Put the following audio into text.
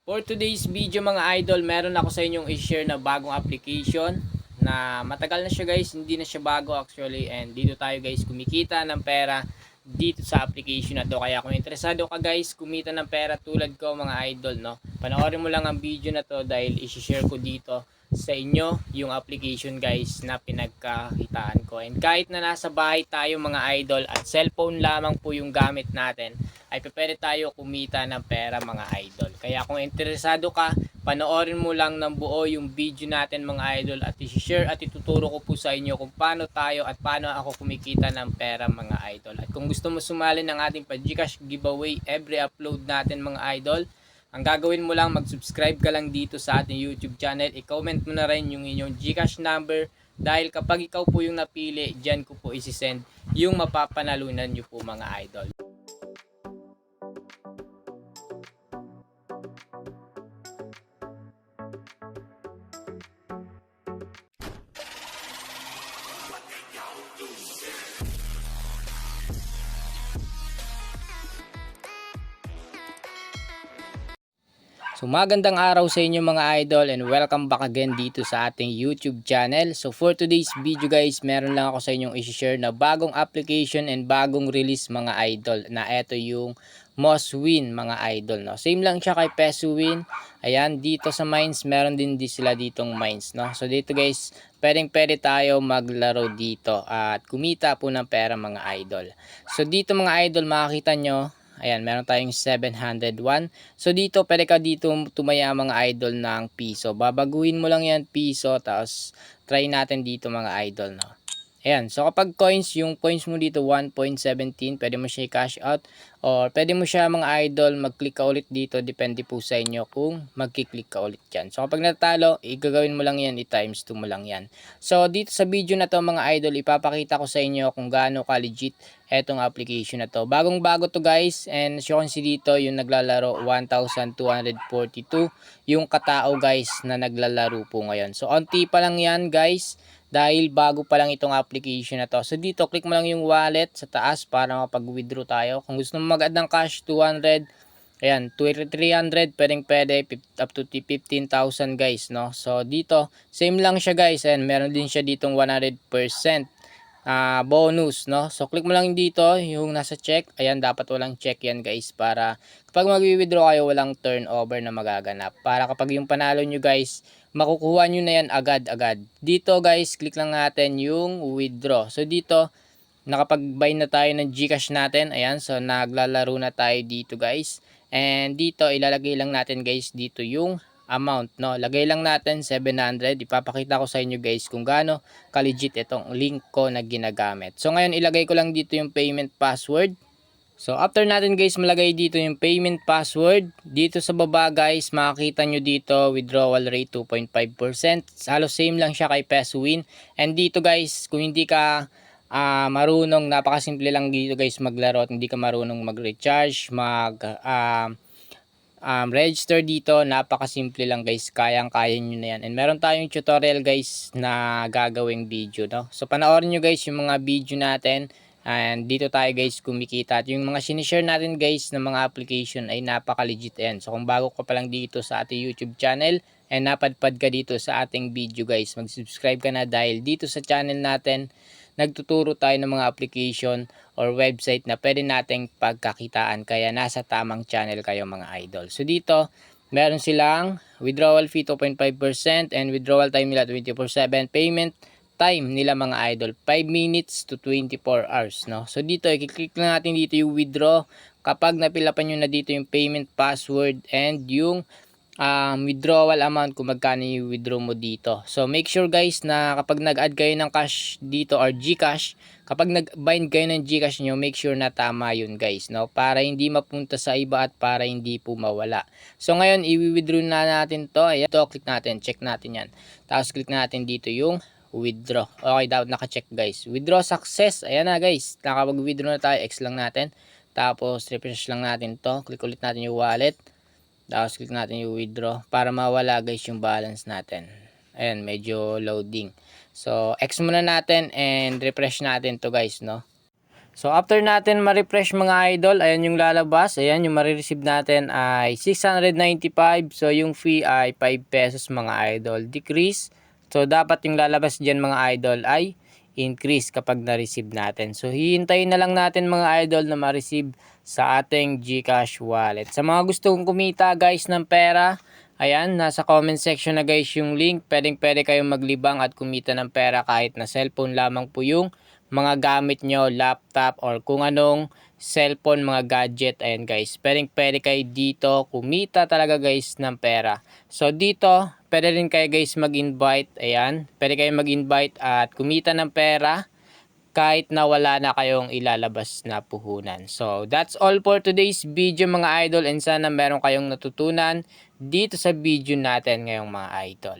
For today's video mga idol, meron ako sa inyong i-share na bagong application na matagal na siya guys, hindi na siya bago actually, and dito tayo guys kumikita ng pera dito sa application na to. Kaya kung interesado ka guys kumita ng pera tulad ko mga idol, no, panoorin mo lang ang video na to dahil i-share ko dito sa inyo yung application guys na pinagkakitaan ko. And kahit na nasa bahay tayo mga idol at cellphone lamang po yung gamit natin, ay pwede tayo kumita ng pera mga idol. Kaya kung interesado ka, panoorin mo lang ng buo yung video natin mga idol at i-share at ituturo ko po sa inyo kung paano tayo at paano ako kumikita ng pera mga idol. At kung gusto mo sumali ng ating pa-Gcash giveaway every upload natin mga idol, ang gagawin mo lang mag-subscribe ka lang dito sa ating YouTube channel, i-comment mo na rin yung inyong Gcash number dahil kapag ikaw po yung napili, dyan ko po isi-send yung mapapanalunan nyo po mga idol. So magandang araw sa inyo mga idol and welcome back again dito sa ating YouTube channel. So for today's video guys, meron lang ako sa inyong i-share na bagong application and bagong release mga idol, na eto yung Moswin mga idol, no. Same lang siya kay Pesuwin. Ayan, dito sa Mines meron din sila ditong Mines, no. So dito guys, pwede tayo maglaro dito at kumita po ng pera mga idol. So dito mga idol makikita nyo, ayan, meron tayong 701. So dito, pwede ka dito tumaya mga idol ng piso. Babaguhin mo lang yan piso, tapos try natin dito mga idol, no. Ayan, so kapag coins, yung coins mo dito 1.17, pwede mo siya i-cash out or pwede mo siya mga idol mag-click ka ulit dito, depende po sa inyo kung mag-click ka ulit yan. So kapag natalo, igagawin mo lang yan, i-times 2 mo lang yan. So dito sa video na to mga idol, ipapakita ko sa inyo kung gaano ka legit etong application na to. Bagong bago to guys, and as you can see dito, yung naglalaro 1,242 yung katao guys na naglalaro po ngayon. So onti pa lang yan guys, dahil bago pa lang itong application na to. So dito, click mo lang yung wallet sa taas para makapag-withdraw tayo. Kung gusto mo mag-add ng cash, 200, ayan, 300, pwede, up to 15,000 guys, no. So dito, same lang siya guys, and meron din siya ditong 100% bonus, no. So click mo lang dito yung nasa check. Ayan, dapat walang check yan guys, para kapag mag-withdraw kayo, walang turnover na magaganap, para kapag yung panalo nyo guys, makukuha nyo na yan agad-agad. Dito guys, click lang natin yung withdraw. So dito, nakapag-buy na tayo ng Gcash natin. Ayan, so naglalaro na tayo dito guys. And dito, ilalagay lang natin guys dito yung amount, no. Lagay lang natin 700. Ipapakita ko sa inyo guys kung gaano ka-legit itong link ko na ginagamit. So ngayon, ilagay ko lang dito yung payment password. So after natin guys malagay dito yung payment password, dito sa baba guys makikita nyo dito withdrawal rate 2.5%. Halos same lang siya kay Pesuwin. And dito guys, kung hindi ka marunong, napakasimple lang dito guys maglaro at hindi ka marunong mag-recharge, register dito, napakasimple lang guys, kayang-kaya nyo na yan. And meron tayong tutorial guys na gagawing video, no. So panoorin nyo guys yung mga video natin. And dito tayo guys kumikita. At yung mga sinishare natin guys ng mga application ay napaka-legit yan. So kung bago ka pa lang dito sa ating YouTube channel and napadpad ka dito sa ating video guys, mag-subscribe ka na dahil dito sa channel natin nagtuturo tayo ng mga application or website na pwede nating pagkakitaan. Kaya nasa tamang channel kayo mga idol. So dito, meron silang withdrawal fee 2.5% and withdrawal time nila 24/7, payment time nila mga idol 5 minutes to 24 hours, no. So dito i-click lang natin dito yung withdraw kapag napilapan nyo na dito yung payment password and yung withdrawal amount kung magkano yung withdraw mo dito. So make sure guys na kapag nag-add kayo ng cash dito or Gcash, kapag nag-bind kayo ng Gcash nyo, make sure na tama yun guys, no, para hindi mapunta sa iba at para hindi po mawala. So ngayon i-withdraw na natin to. Ayan, to click natin, check natin yan, tapos click natin dito yung withdraw. Okay, dapat naka-check guys. Withdraw success. Ayan na guys. Nakapag-withdraw na tayo. X lang natin. Tapos refresh lang natin to. Click ulit natin yung wallet. Tapos click natin yung withdraw para mawala guys yung balance natin. Ayan, medyo loading. So X muna natin and refresh natin to guys, no. So after natin ma-refresh mga idol, ayan yung lalabas. Ayan yung marireceive natin ay 695. So yung fee ay 5 pesos mga idol. Decrease. So dapat yung lalabas dyan mga idol ay increase kapag na-receive natin. So hihintayin na lang natin mga idol na ma-receive sa ating GCash wallet. Sa mga gustong kumita guys ng pera, ayan, nasa comment section na guys yung link. Pwede kayong maglibang at kumita ng pera kahit na cellphone lamang po yung mga gamit nyo, laptop or kung anong cellphone, mga gadget. Ayan guys, pwede kayo dito kumita talaga guys ng pera. So dito, pwede rin kayo guys mag-invite. Ayan, pwede kayo mag-invite at kumita ng pera kahit na wala na kayong ilalabas na puhunan. So that's all for today's video mga idol, and sana meron kayong natutunan dito sa video natin ngayong mga idol.